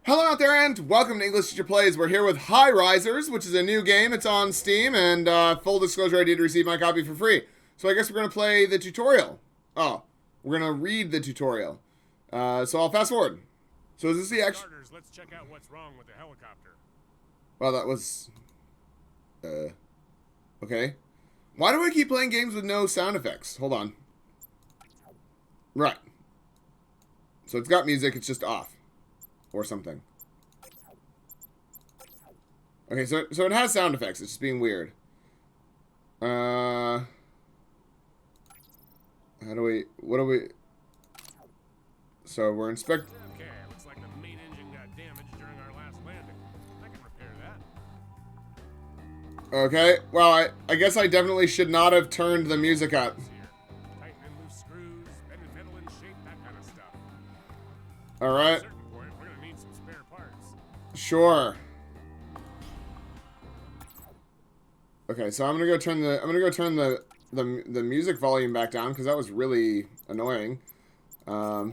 Hello out there and welcome to English Teacher Plays. We're here with Highrisers, which is a new game. It's on Steam and full disclosure, I did receive my copy for free. So I guess we're going to play the tutorial. Oh, we're going to read the tutorial. So I'll fast forward. So is this the actual... Starters, let's check out what's wrong with the helicopter. Well, that was... okay. Why do I keep playing games with no sound effects? Hold on. Right. So it's got music, it's just off. Or something. Okay, so it has sound effects. It's just being weird. How do we... What do we... So we're inspecting... Okay, looks like the main engine got damaged during our last landing. I can repair that. Okay, well, I guess I definitely should not have turned the music up. Tightening loose screws, bending metal in shape, that kind of stuff. Alright. At a certain point, we're gonna need some spare parts. Sure. Okay, so I'm gonna go turn the music volume back down because that was really annoying. All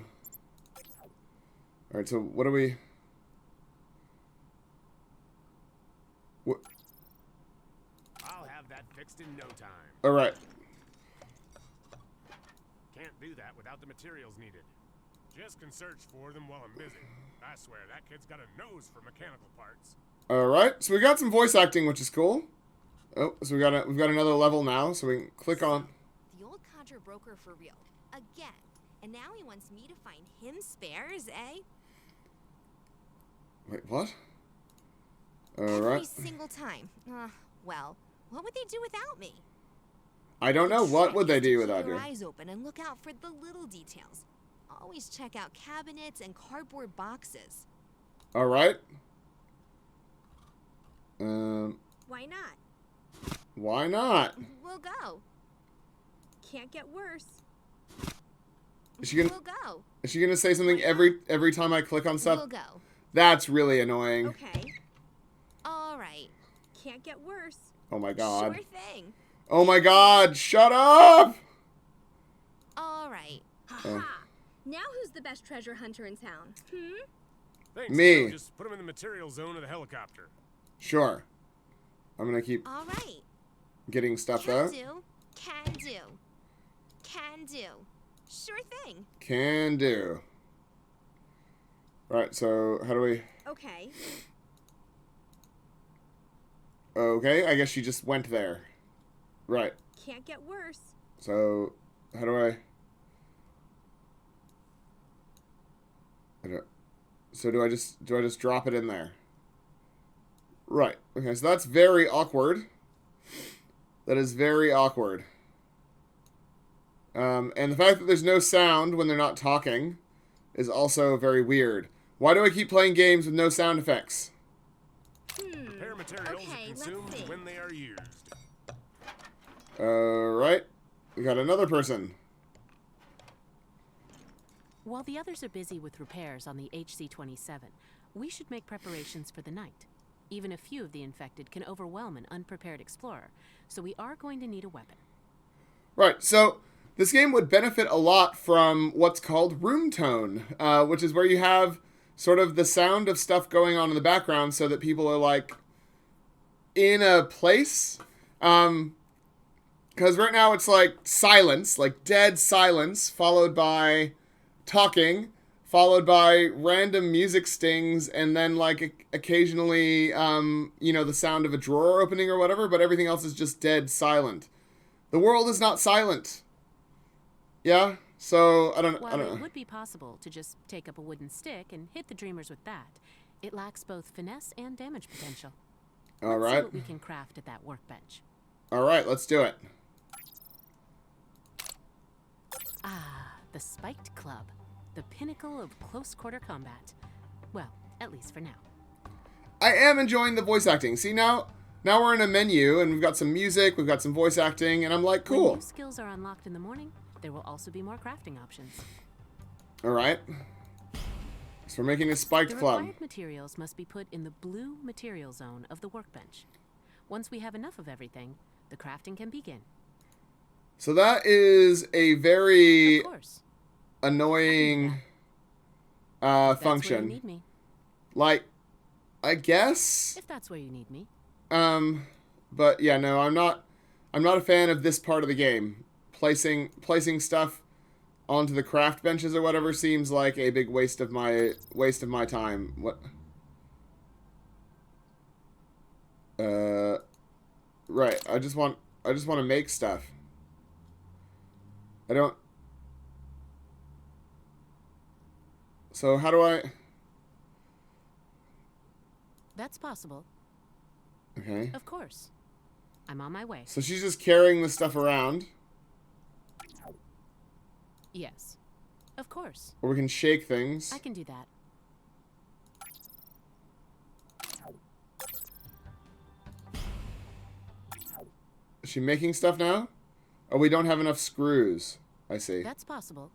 right, so what do we? What? I'll have that fixed in no time. All right. Can't do that without the materials needed. Jess can search for them while I'm busy. I swear that kid's got a nose for mechanical parts. All right, so we got some voice acting, which is cool. Oh, so we've got another level now, so we can click on. The old codger broker for real. Again. And now he wants me to find him spares, eh? Wait, what? All Every right. single time. Well, what would they do without me? I don't know. What would they do without Keep you? your eyes open and look out for the little details. Always check out cabinets and cardboard boxes. All right. Why not? Why not? We'll go. Can't get worse. Is she gonna? We'll go. Is she gonna say something every time I click on stuff? We'll go. That's really annoying. Okay. All right. Can't get worse. Oh my god. Sure thing. Oh my god, shut up! All right. Oh. Ha! Now who's the best treasure hunter in town? Thanks, Me. Joe. Just put them in the material zone of the helicopter. Sure. I'm gonna keep All right. getting stuff Can out. do. Can do. Can do. Sure thing. Can do. Right, so how do we... Okay. Okay, I guess she just went there. Right. Can't get worse. So, how do I... So do I just drop it in there? Right. Okay, so that's very awkward. That is very awkward. And the fact that there's no sound when they're not talking is also very weird. Why do I keep playing games with no sound effects? Repair materials Okay, are let's consumed see. when they are used. Alright. We got another person. While the others are busy with repairs on the HC-27, we should make preparations for the night. Even a few of the infected can overwhelm an unprepared explorer, so we are going to need a weapon. Right, so this game would benefit a lot from what's called room tone, which is where you have sort of the sound of stuff going on in the background so that people are, like, in a place. Because right now it's, like, silence, like dead silence, followed by talking, followed by random music stings, and then, like, occasionally, you know, the sound of a drawer opening or whatever, but everything else is just dead silent. The world is not silent. Yeah? So, I don't While know. it would be possible to just take up a wooden stick and hit the dreamers with that, it lacks both finesse and damage potential. All Let's see right. what we can craft at that workbench. All right, let's do it. Ah, the Spiked Club. The pinnacle of close-quarter combat. Well, at least for now. I am enjoying the voice acting. See, now we're in a menu, and we've got some music, we've got some voice acting, and I'm like, When cool. new skills are unlocked in the morning, there will also be more crafting options. All right. So we're making a spiked The club. required materials must be put in the blue material zone of the workbench. Once we have enough of everything, the crafting can begin. So that is a very Of course. annoying That's where you function. need me. Like, I guess. If that's where you need me. But yeah, no, I'm not a fan of this part of the game. Placing stuff onto the craft benches or whatever seems like a big waste of my time. What? Right. I just want to make stuff. I don't. So how do I? That's possible. Okay. Of course. I'm on my way. So she's just carrying the stuff around. Yes. Of course. Or we can shake things. I can do that. Is she making stuff now? Oh, we don't have enough screws. I see. That's possible.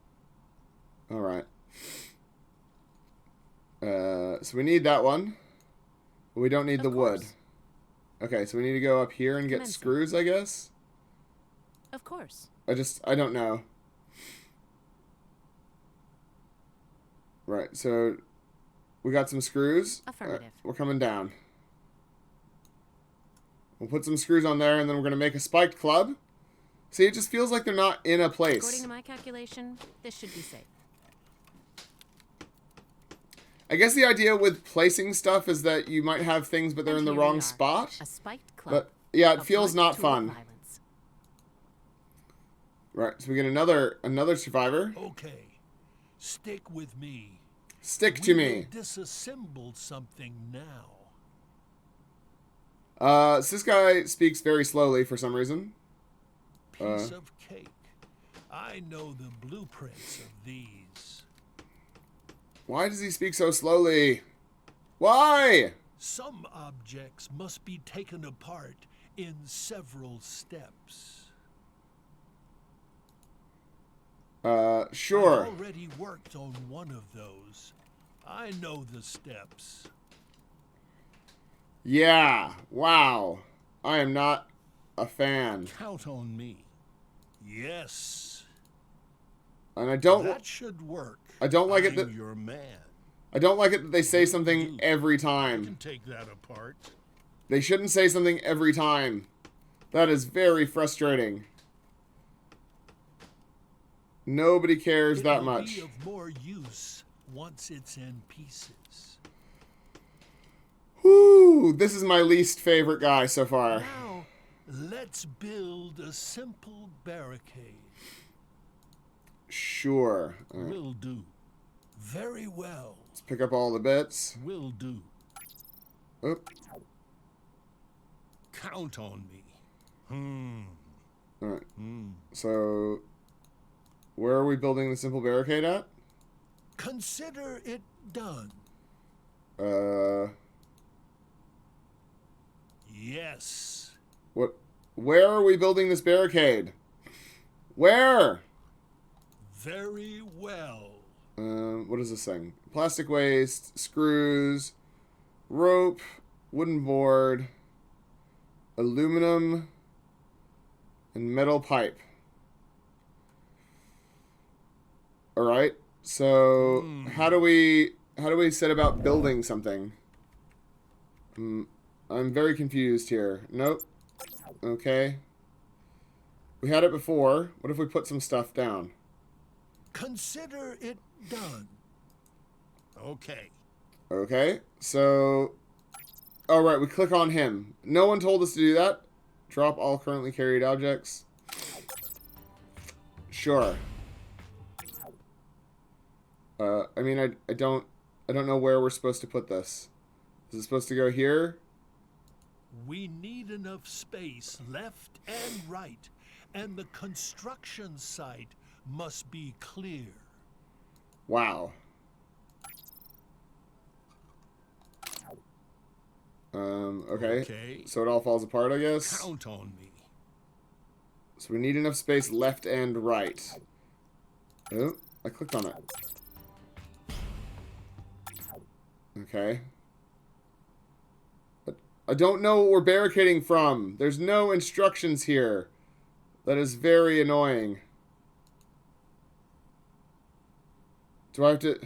All right. So we need that one. But we don't need the wood. Okay, so we need to go up here and get screws, I guess? Of course. I don't know. Right, so we got some screws. Affirmative. We're coming down. We'll put some screws on there, and then we're going to make a spiked club. See, it just feels like they're not in a place. According to my calculation, this should be safe. I guess the idea with placing stuff is that you might have things, but they're in the And here we wrong are. spot. A spiked club. But yeah, it A feels blunt not tool of fun. violence. Right, so we get another survivor. Okay, stick with me. Stick to We me. will disassemble something now. So this guy speaks very slowly for some reason. Piece of cake. I know the blueprints of these. Why does he speak so slowly? Why? Some objects must be taken apart in several steps. Sure. I've already worked on one of those. I know the steps. Yeah. Wow. I am not a fan. Count on me. Yes. And I don't That should work. I don't like it that I'm your man. I don't like it that they say something do. every I can time. take that apart. They shouldn't say something every time. That is very frustrating. Nobody cares that It will much. be of more use once it's in pieces. Whoo! This is my least favorite guy so far. Now, let's build a simple barricade. Sure. All right, Will do. Very well. let's pick up all the bits. Will do. Oop. Count on me. All right. So, where are we building the simple barricade at? Consider it done. Yes. What? Where are we building this barricade? Where? Very well. What is this thing? Plastic waste, screws, rope, wooden board, aluminum, and metal pipe. All right. So how do we set about building something? I'm very confused here. Nope. Okay. We had it before. What if we put some stuff down? Consider it done. Okay. Okay. So, all right, we click on him. No one told us to do that. Drop all currently carried objects. Sure. I mean, I don't know where we're supposed to put this. Is it supposed to go here? We need enough space left and right, and the construction site must be clear. Wow. Okay. Okay. So it all falls apart, I guess. Count on me. So we need enough space left and right. Oh, I clicked on it. Okay. But I don't know what we're barricading from. There's no instructions here. That is very annoying. Do I have to...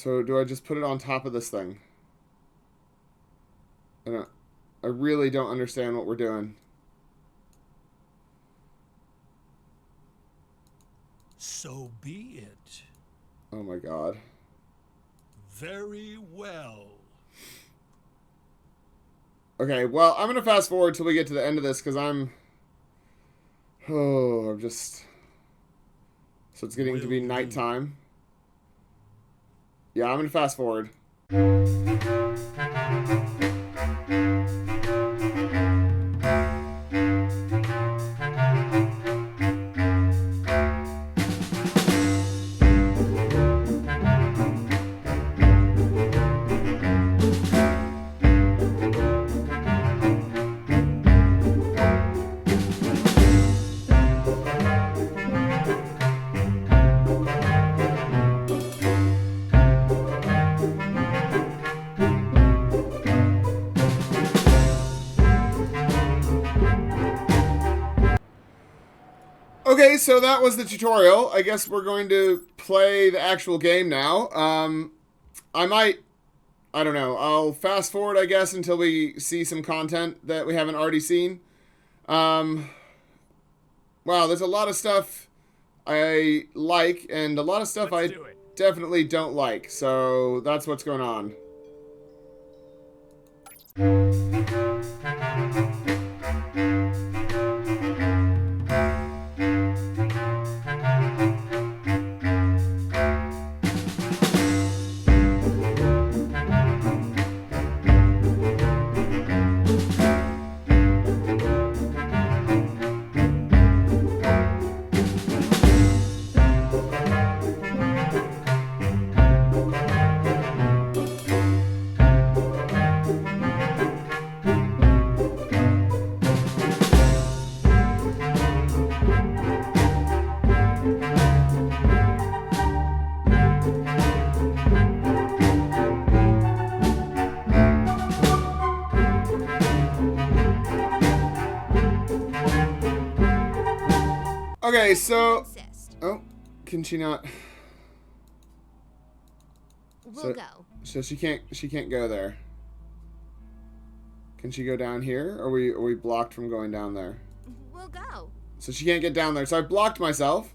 So do I just put it on top of this thing? I really don't understand what we're doing. So be it. Oh my god. Very well. Okay, well, I'm gonna fast forward till we get to the end of this because I'm just... So it's getting to be nighttime. Yeah, I'm gonna fast forward. Okay, so that was the tutorial. I guess we're going to play the actual game now. I don't know, I'll fast forward, I guess, until we see some content that we haven't already seen. Wow, there's a lot of stuff I like, and a lot of stuff I definitely don't like, so that's what's going on. Okay, so... Insist. Oh, can she not... We'll go. So she can't go there. Can she go down here? Or are we blocked from going down there? We'll go. So she can't get down there. So I blocked myself.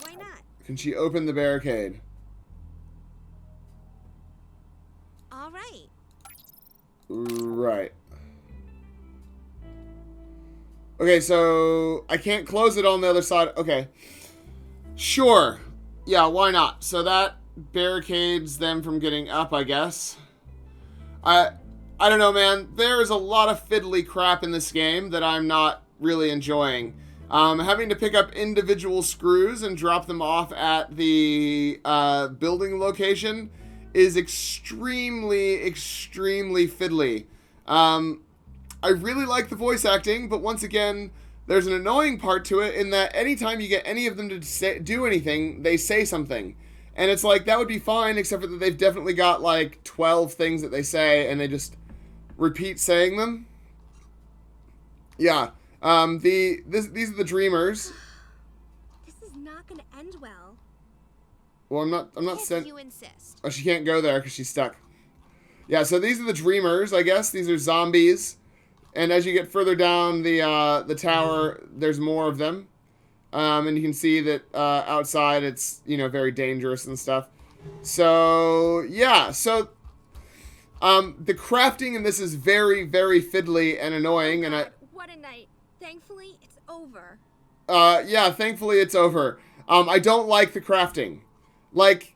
Why not? Can she open the barricade? All right. Right. Okay, so I can't close it on the other side. Okay. Sure. Yeah, why not? So that barricades them from getting up, I guess. I don't know, man. There is a lot of fiddly crap in this game that I'm not really enjoying. Having to pick up individual screws and drop them off at the building location is extremely, extremely fiddly. I really like the voice acting, but once again, there's an annoying part to it in that anytime you get any of them to do anything, they say something. And it's like, that would be fine, except for that they've definitely got like 12 things that they say, and they just repeat saying them. Yeah. These are the Dreamers. This is not gonna end well. Well, I'm not If you insist. Oh, she can't go there because she's stuck. Yeah, so these are the Dreamers, I guess. These are zombies. And as you get further down the tower, there's more of them. And you can see that outside it's, very dangerous and stuff. So, yeah. So, the crafting in this is very, very fiddly and annoying. And What a night. Thankfully, it's over. yeah, thankfully it's over. I don't like the crafting. Like,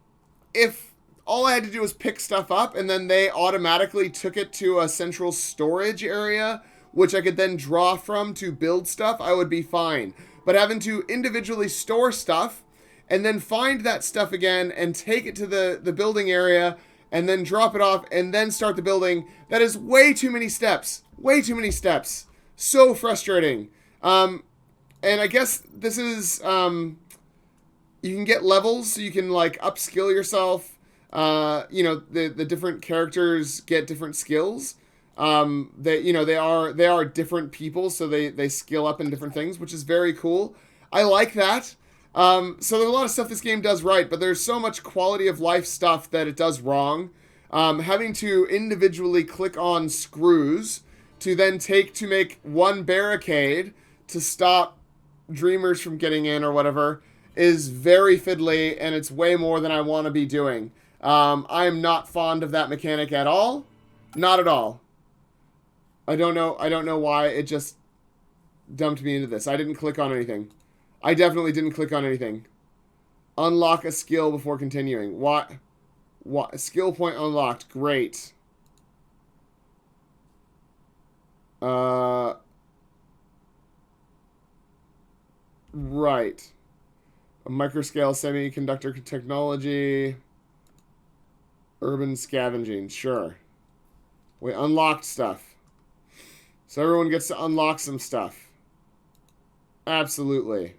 if all I had to do was pick stuff up and then they automatically took it to a central storage area, which I could then draw from to build stuff, I would be fine. But having to individually store stuff and then find that stuff again and take it to the building area and then drop it off and then start the building, that is way too many steps. Way too many steps. So frustrating. And I guess this is, you can get levels, so you can like upskill yourself. The different characters get different skills. They are different people, so they skill up in different things, which is very cool. I like that. So there's a lot of stuff this game does right, but there's so much quality of life stuff that it does wrong. Having to individually click on screws to then take to make one barricade to stop dreamers from getting in or whatever is very fiddly, and it's way more than I want to be doing. I am not fond of that mechanic at all. Not at all. I don't know why it just dumped me into this. I didn't click on anything. I definitely didn't click on anything. Unlock a skill before continuing. What? Skill point unlocked. Great. Right. A microscale semiconductor technology. Urban scavenging. Sure. We unlocked stuff. So everyone gets to unlock some stuff. Absolutely.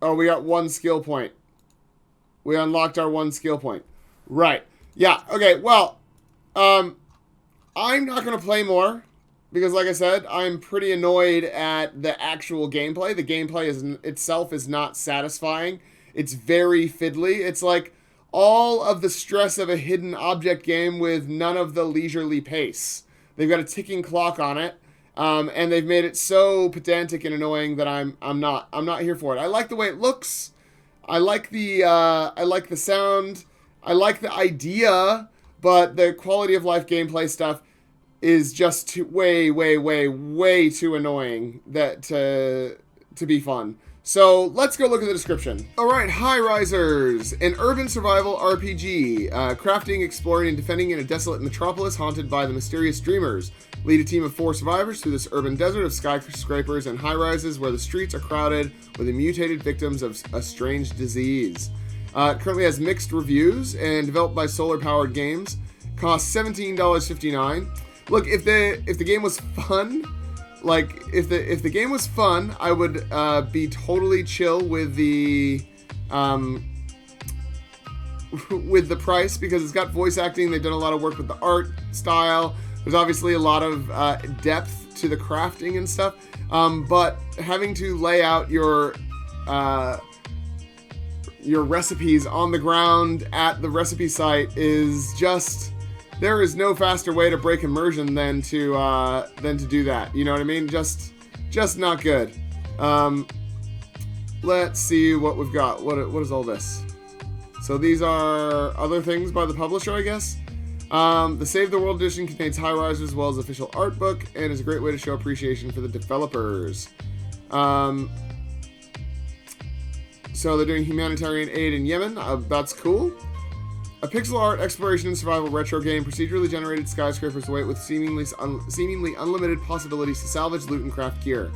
Oh, we got one skill point. We unlocked our one skill point. Right. Yeah, okay, well, I'm not going to play more. Because, like I said, I'm pretty annoyed at the actual gameplay. The gameplay itself is not satisfying. It's very fiddly. It's like all of the stress of a hidden object game with none of the leisurely pace. They've got a ticking clock on it, and they've made it so pedantic and annoying that I'm not here for it. I like the way it looks. I like the sound. I like the idea, but the quality of life gameplay stuff is just way too annoying to be fun. So let's go look at the description. All right, Highrisers, an urban survival RPG, crafting, exploring, and defending in a desolate metropolis haunted by the mysterious dreamers. Lead a team of 4 survivors through this urban desert of skyscrapers and high-rises where the streets are crowded with the mutated victims of a strange disease. Currently has mixed reviews and developed by Solar Powered Games. Costs $17.59. Look, if the game was fun, like if the game was fun, I would be totally chill with the price because it's got voice acting. They've done a lot of work with the art style. There's obviously a lot of depth to the crafting and stuff. But having to lay out your recipes on the ground at the recipe site is just. There is no faster way to break immersion than to do that. You know what I mean? Just not good. Let's see what we've got. What is all this? So these are other things by the publisher, I guess. The Save the World edition contains Highrisers as well as official art book and is a great way to show appreciation for the developers. So they're doing humanitarian aid in Yemen. That's cool. A pixel art exploration and survival retro game, procedurally generated skyscrapers await with seemingly unlimited possibilities to salvage, loot, and craft gear.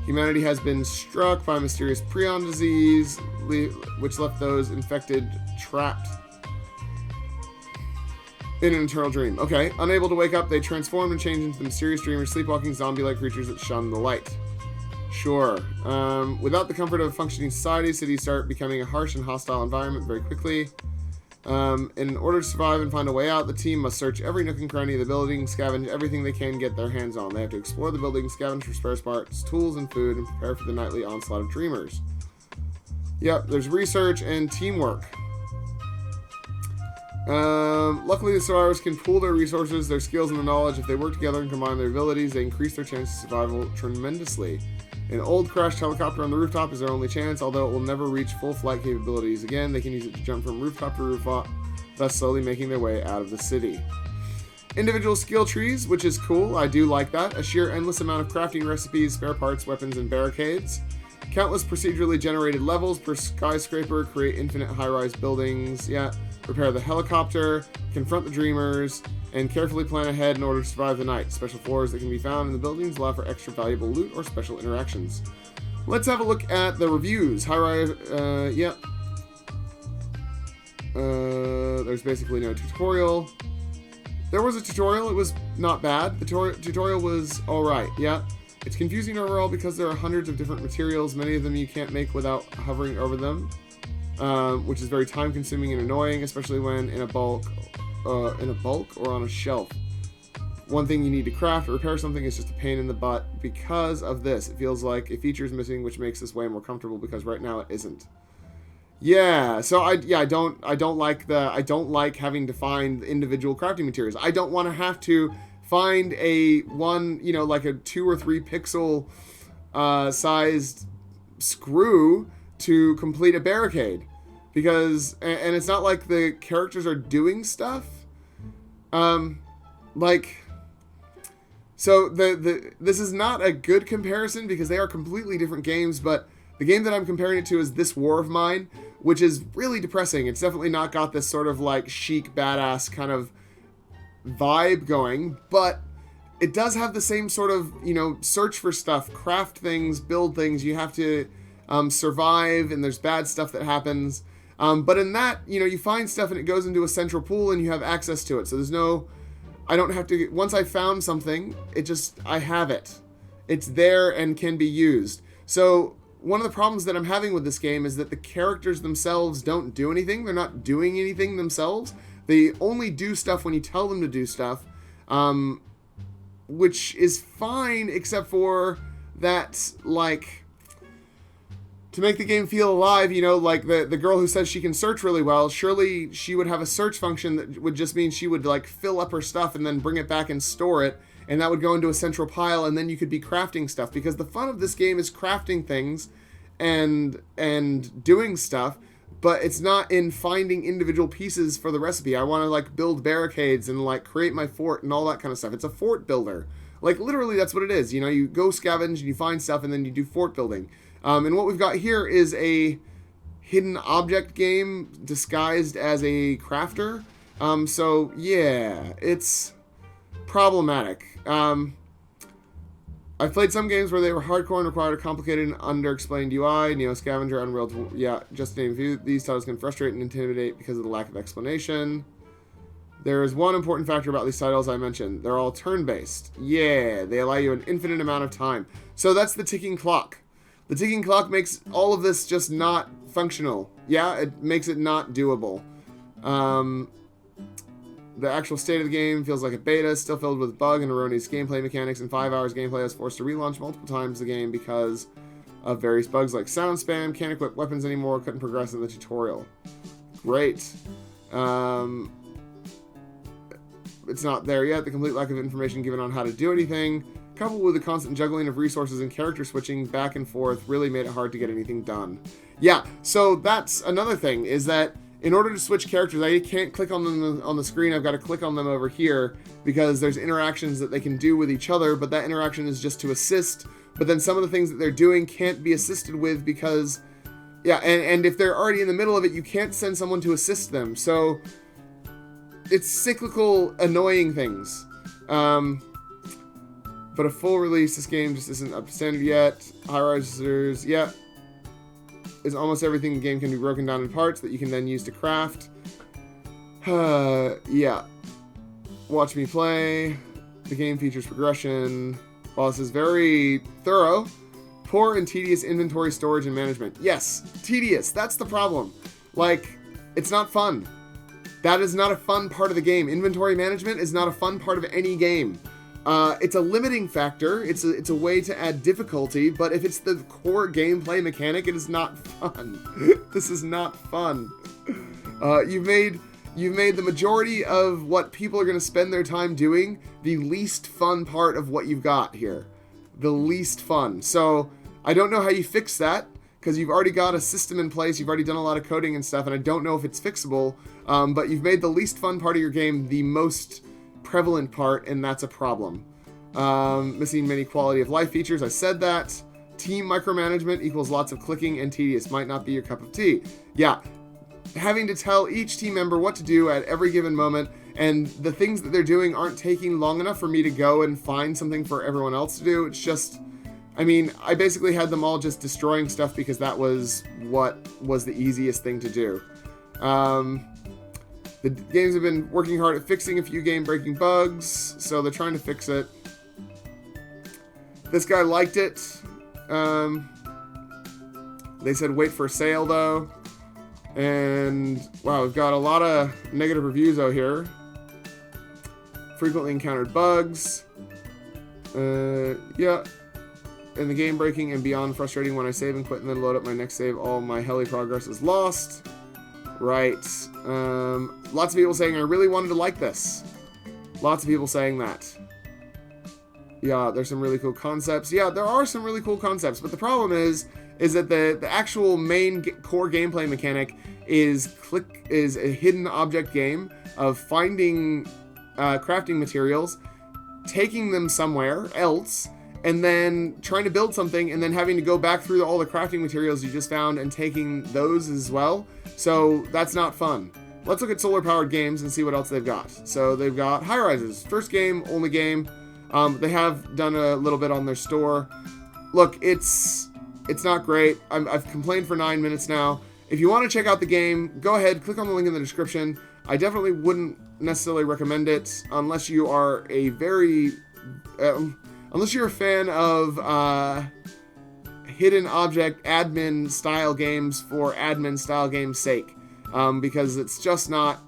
Humanity has been struck by a mysterious prion disease, which left those infected trapped in an eternal dream. Okay, unable to wake up, they transform and change into the mysterious dreamers, sleepwalking zombie-like creatures that shun the light. Sure. Without the comfort of a functioning society, cities start becoming a harsh and hostile environment very quickly. In order to survive and find a way out, the team must search every nook and cranny of the building, scavenge everything they can get their hands on. They have to explore the building, scavenge for spare parts, tools, and food, and prepare for the nightly onslaught of dreamers. Yep, there's research and teamwork. Luckily, the survivors can pool their resources, their skills, and their knowledge. If they work together and combine their abilities, they increase their chance of survival tremendously. An old crashed helicopter on the rooftop is their only chance, although it will never reach full flight capabilities again. They can use it to jump from rooftop to rooftop, thus slowly making their way out of the city. Individual skill trees, which is cool. I do like that. A sheer endless amount of crafting recipes, spare parts, weapons, and barricades. Countless procedurally generated levels per skyscraper. Create infinite high-rise buildings. Yeah. Repair the helicopter. Confront the dreamers. And carefully plan ahead in order to survive the night. Special floors that can be found in the buildings allow for extra valuable loot or special interactions. Let's have a look at the reviews. Highrise, yeah. There's basically no tutorial. There was a tutorial. It was not bad. The tutorial was alright, yeah. It's confusing overall because there are hundreds of different materials. Many of them you can't make without hovering over them, which is very time consuming and annoying, especially when in a bulk or on a shelf. one thing you need to craft or repair something is just a pain in the butt because of this. It feels like a feature is missing, which makes this way more comfortable because right now it isn't. Yeah, so I don't like having to find individual crafting materials. I don't want to have to find like a 2 or 3 pixel sized screw to complete a barricade, because and it's not like the characters are doing stuff. So this is not a good comparison because they are completely different games, but the game that I'm comparing it to is This War of Mine, which is really depressing. It's definitely not got this sort of like chic, badass kind of vibe going, but it does have the same sort of, search for stuff, craft things, build things. You have to survive, and there's bad stuff that happens. But in that, you find stuff and it goes into a central pool and you have access to it. So I don't have to, once I found something, I have it. It's there and can be used. So one of the problems that I'm having with this game is that the characters themselves don't do anything. They're not doing anything themselves. They only do stuff when you tell them to do stuff, which is fine, except for that, like, to make the game feel alive, like the girl who says she can search really well, surely she would have a search function that would just mean she would, like, fill up her stuff and then bring it back and store it, and that would go into a central pile, and then you could be crafting stuff, because the fun of this game is crafting things and doing stuff, but it's not in finding individual pieces for the recipe. I want to, like, build barricades and, like, create my fort and all that kind of stuff. It's a fort builder. Like, literally, that's what it is. You go scavenge and you find stuff, and then you do fort building. And what we've got here is a hidden object game disguised as a crafter. So, yeah, it's problematic. I've played some games where they were hardcore and required a complicated and under-explained UI. Neo Scavenger, Unreal, just to name a few. These titles can frustrate and intimidate because of the lack of explanation. There is one important factor about these titles I mentioned. They're all turn-based. Yeah, they allow you an infinite amount of time. So that's the ticking clock. The ticking clock makes all of this just not functional. Yeah, it makes it not doable. The actual state of the game feels like a beta, still filled with bug and erroneous gameplay mechanics. In 5 hours, gameplay was forced to relaunch multiple times the game because of various bugs like sound spam, can't equip weapons anymore, couldn't progress in the tutorial. Great. It's not there yet. The complete lack of information given on how to do anything, coupled with the constant juggling of resources and character switching back and forth, really made it hard to get anything done. Yeah, so that's another thing, is that in order to switch characters, I can't click on them on the screen. I've got to click on them over here because there's interactions that they can do with each other, but that interaction is just to assist. But then some of the things that they're doing can't be assisted with because, yeah, and if they're already in the middle of it, you can't send someone to assist them. So it's cyclical, annoying things. But a full release, this game just isn't up to standard yet. Highrisers, yeah. Is almost everything in the game can be broken down in parts that you can then use to craft. Yeah. Watch me play. The game features progression. While this is very thorough, poor and tedious inventory storage and management. Yes, tedious. That's the problem. Like, it's not fun. That is not a fun part of the game. Inventory management is not a fun part of any game. It's a limiting factor. It's a way to add difficulty, but if it's the core gameplay mechanic, it is not fun. This is not fun. You've made the majority of what people are going to spend their time doing the least fun part of what you've got here. The least fun. So I don't know how you fix that, because you've already got a system in place. You've already done a lot of coding and stuff, and I don't know if it's fixable. But you've made the least fun part of your game the most prevalent part, and that's a problem. Missing many quality of life features. I said that. Team micromanagement equals lots of clicking and tedious. Might not be your cup of tea. Yeah. Having to tell each team member what to do at every given moment, and the things that they're doing aren't taking long enough for me to go and find something for everyone else to do. It's just, I mean, I basically had them all just destroying stuff because that was what was the easiest thing to do. The games have been working hard at fixing a few game-breaking bugs, so they're trying to fix it. This guy liked it. They said wait for a sale, though. And, wow, we've got a lot of negative reviews out here. frequently encountered bugs. Yeah. In the game, breaking and beyond frustrating when I save and quit and then load up my next save. All my heli progress is lost. Right. Lots of people saying I really wanted to like this. Lots of people saying that. Yeah, there's some really cool concepts. Yeah, there are some really cool concepts, but the problem is that the actual main core gameplay mechanic is a hidden object game of finding crafting materials, taking them somewhere else, and then trying to build something, and then having to go back through all the crafting materials you just found and taking those as well. So that's not fun. Let's look at solar-powered games and see what else they've got. So they've got Highrisers, first game, only game. They have done a little bit on their store. Look, it's not great. I've complained for 9 minutes now. If you want to check out the game, go ahead, click on the link in the description. I definitely wouldn't necessarily recommend it unless you are a very... unless you're a fan of hidden object admin style games for admin style games sake, because it's just not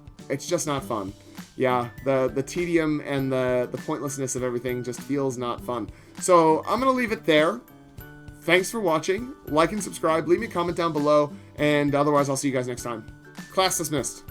fun. Yeah, the tedium and the pointlessness of everything just feels not fun. So I'm gonna leave it there. Thanks for watching. Like and subscribe. Leave me a comment down below, and otherwise I'll see you guys next time. Class dismissed.